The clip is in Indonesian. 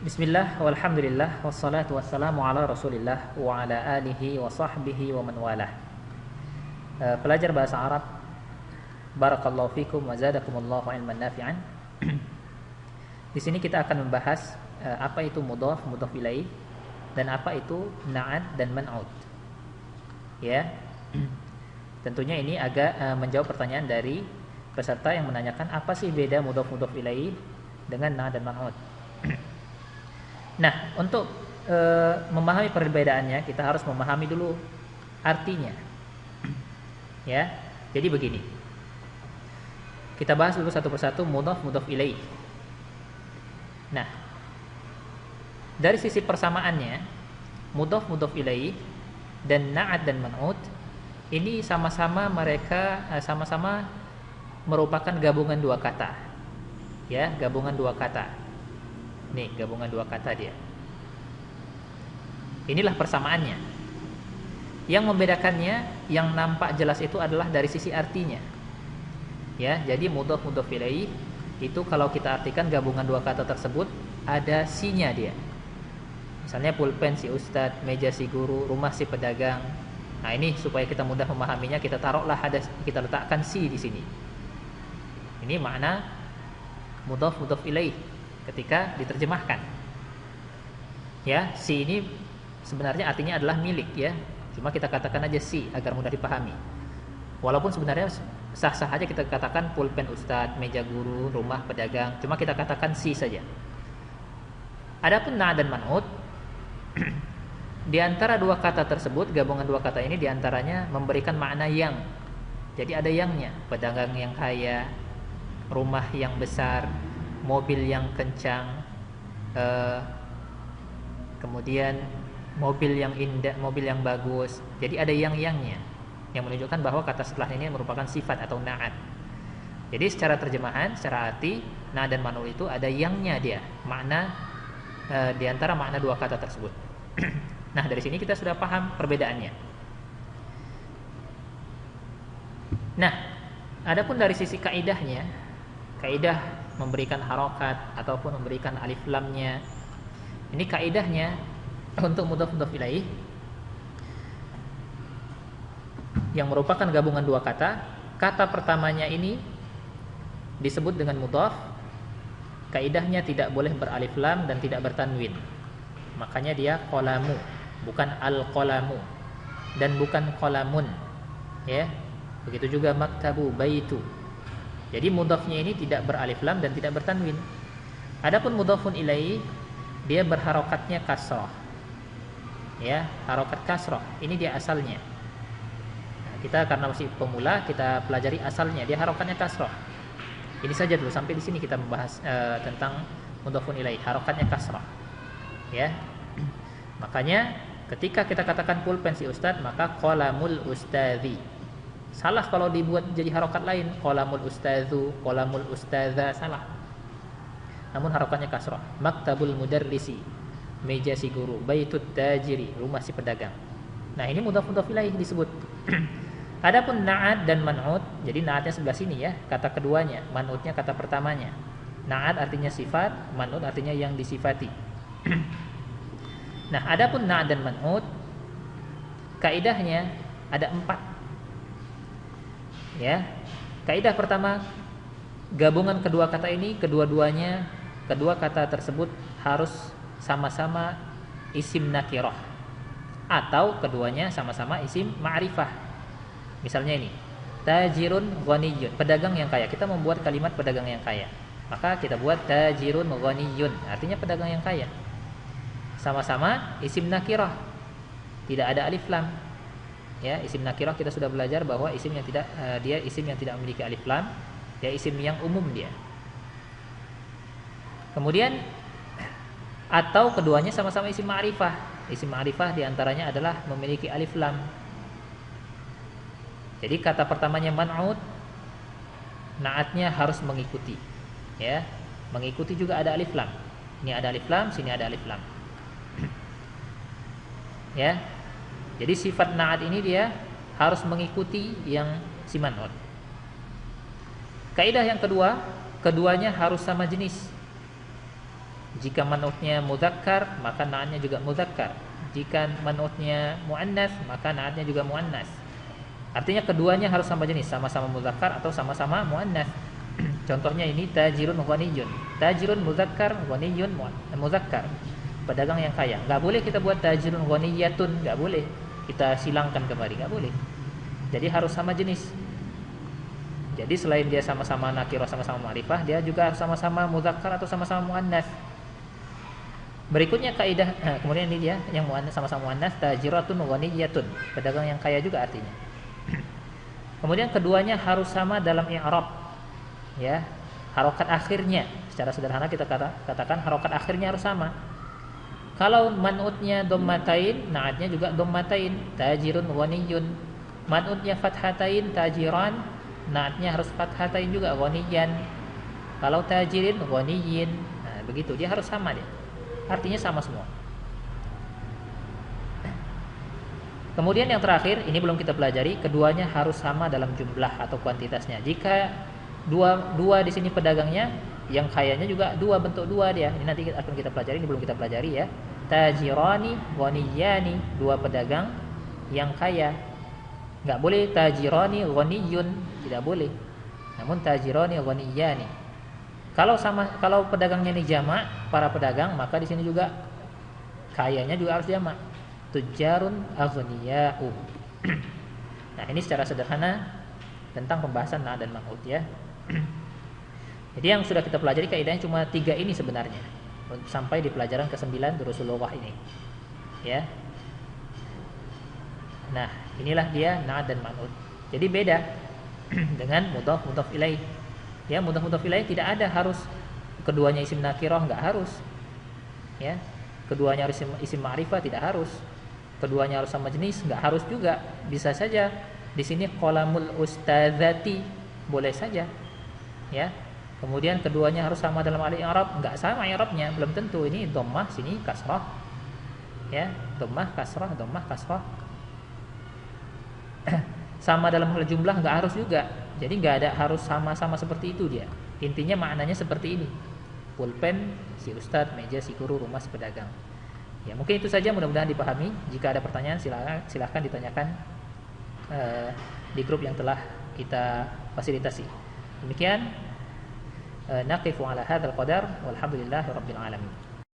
Bismillah, walhamdulillah, wassalatu wassalamu ala rasulillah wa ala alihi wa sahbihi wa man walah. Pelajar bahasa Arab, barakallahu fikum wa zadakumullahu ilman nafi'an. Di sini kita akan membahas apa itu mudhaf, mudhaf ilaih, dan apa itu na'at dan man'ut. Ya. Tentunya ini agak menjawab pertanyaan dari peserta yang menanyakan apa sih beda mudhaf, mudhaf ilaih dengan na'at dan man'ut. Nah, untuk memahami perbedaannya, kita harus memahami dulu artinya. Ya, jadi begini. Kita bahas dulu satu persatu mudhaf, mudhaf ilaih. Nah, dari sisi persamaannya, mudhaf, mudhaf ilaih dan na'at dan man'ut ini sama-sama sama-sama merupakan gabungan dua kata. Ya, gabungan dua kata. Nih, gabungan dua kata dia. Inilah persamaannya. Yang membedakannya, yang nampak jelas itu adalah dari sisi artinya. Ya, jadi mudhaf, mudhaf ilaih itu kalau kita artikan gabungan dua kata tersebut ada sinya dia. Misalnya pulpen si ustadz, meja si guru, rumah si pedagang. Nah, ini supaya kita mudah memahaminya, kita taruhlah kita letakkan si di sini. Ini makna mudhaf, mudhaf ilaih ketika diterjemahkan. Ya, si ini sebenarnya artinya adalah milik ya. Cuma kita katakan aja si agar mudah dipahami. Walaupun sebenarnya sah-sah aja kita katakan pulpen ustadz, meja guru, rumah pedagang. Cuma kita katakan si saja. Adapun na dan man'ut di antara dua kata tersebut, gabungan dua kata ini di antaranya memberikan makna yang. Jadi ada yangnya, pedagang yang kaya, rumah yang besar, mobil yang kencang, kemudian mobil yang indah, mobil yang bagus. Jadi ada yang-yangnya yang menunjukkan bahwa kata setelah ini merupakan sifat atau na'at. Jadi secara terjemahan, secara arti, na dan man'ut itu ada yangnya dia, makna di antara makna dua kata tersebut. Nah, dari sini kita sudah paham perbedaannya. Nah, adapun dari sisi kaidahnya, kaidah memberikan harokat ataupun memberikan alif lamnya. Ini kaidahnya untuk mudhaf, mudhaf ilaih yang merupakan gabungan dua kata. Kata pertamanya ini disebut dengan mudhaf. Kaidahnya tidak boleh beralif lam dan tidak bertanwin. Makanya dia qalamu, bukan al-qalamu dan bukan qalamun. Ya. Begitu juga maktabu, baitu. Jadi mudhafnya ini tidak beralif lam dan tidak bertanwin. Adapun mudhafun ilaih dia berharokatnya kasrah. Ya, harokat kasrah. Ini dia asalnya. Nah, kita karena masih pemula, kita pelajari asalnya. Dia harokatnya kasrah. Ini saja dulu, sampai di sini kita membahas tentang mudhafun ilaih, harokatnya kasrah. Ya. Makanya ketika kita katakan pulpen si ustadz, maka qalamul ustadzi. Salah kalau dibuat jadi harokat lain, qalamul ustadzu, qalamul ustadza, salah. Namun harokatnya kasrah. Maktabul mudarrisi, meja si guru, baitut tajiri, rumah si pedagang. Nah, ini mudhaf, mudhaf ilaih disebut. Adapun na'at dan man'ut, jadi na'atnya sebelah sini ya, kata keduanya, man'utnya kata pertamanya. Na'at artinya sifat, man'ut artinya yang disifati. Nah, adapun na'at dan man'ut, kaidahnya ada 4. Ya, kaidah pertama, gabungan kedua kata ini, kedua kata tersebut harus sama-sama isim nakirah atau keduanya sama-sama isim ma'rifah. Misalnya ini, tajirun ghaniyun, pedagang yang kaya. Kita membuat kalimat pedagang yang kaya, maka kita buat tajirun ghaniyun, artinya pedagang yang kaya. Sama-sama isim nakirah, tidak ada alif lam. Ya, isim nakirah kita sudah belajar bahwa isim yang tidak dia isim yang tidak memiliki alif lam, dia isim yang umum dia. Kemudian atau keduanya sama-sama isim ma'rifah. Isim ma'rifah diantaranya adalah memiliki alif lam. Jadi kata pertamanya man'ut, na'atnya harus mengikuti. Ya, mengikuti juga ada alif lam. Ini ada alif lam, sini ada alif lam. Ya. Jadi sifat na'at ini dia harus mengikuti yang si man'ut. Kaidah yang kedua, keduanya harus sama jenis. Jika man'utnya mudzakkar, maka na'atnya juga mudzakkar. Jika man'utnya muannas, maka na'atnya juga muannas. Artinya keduanya harus sama jenis, sama-sama mudzakkar atau sama-sama muannas. Contohnya ini tajirun ghaniyun. Tajirun mudzakkar, ghaniyun mudzakkar. Pedagang yang kaya. Enggak boleh kita buat tajirun ghaniyatun, enggak boleh. Kita silangkan kembali, enggak boleh. Jadi harus sama jenis. Jadi selain dia sama-sama nakirah, sama-sama ma'rifah, dia juga sama-sama mudzakkar atau sama-sama muannas. Berikutnya kaidah, kemudian ini dia yang muannas sama-sama muannas, tajiratun ghaniyatun. Pedagang yang kaya juga artinya. Kemudian keduanya harus sama dalam i'rab. Ya, harokat akhirnya. Secara sederhana kita katakan harokat akhirnya harus sama. Kalau man'utnya dhammatain, na'atnya juga dhammatain. Tajirun ghaniyun. Man'utnya fathatain, tajiran, na'atnya harus fathatain juga, ghaniyan. Kalau tajirin, ghaniyin. Nah, begitu, dia harus sama dia. Artinya sama semua. Kemudian yang terakhir, ini belum kita pelajari, keduanya harus sama dalam jumlah atau kuantitasnya. Jika dua di sini pedagangnya, yang kayanya juga bentuk dua dia. Ini nanti akan kita pelajari, ini belum kita pelajari ya. Tajirani, ghaniyani, dua pedagang yang kaya. Enggak boleh tajirani ghaniyun, tidak boleh. Namun tajirani ghaniyani. Kalau pedagangnya ini jamak, para pedagang, maka di sini juga kayanya juga harus jamak. Tujarun aghniya'u. Nah, ini secara sederhana tentang pembahasan na' dan man'ut ya. Jadi yang sudah kita pelajari kaidahnya cuma 3 ini sebenarnya sampai di pelajaran ke-9 Durusul Lughah ini. Ya. Nah, inilah dia na' dan man'ut. Jadi beda dengan mudhaf ilaih. Ya, mudhaf ilaih tidak ada harus keduanya isim nakirah, enggak harus. Ya. Keduanya harus isim ma'rifah, tidak harus. Keduanya harus sama jenis, enggak harus juga. Bisa saja di sini qalamul ustadzati, boleh saja. Ya. Kemudian keduanya harus sama dalam al-i'rab, enggak sama i'rabnya, belum tentu. Ini dhammah, sini kasrah. Ya, dhammah kasrah. Sama dalam hal jumlah enggak harus juga. Jadi enggak ada harus sama-sama seperti itu dia. Intinya maknanya seperti ini. Pulpen si ustadz, meja si guru, rumah si pedagang. Ya, mungkin itu saja, mudah-mudahan dipahami. Jika ada pertanyaan silakan ditanyakan di grup yang telah kita fasilitasi. Demikian naqifu ala hadzal qadar walhamdulillahirabbil alamin.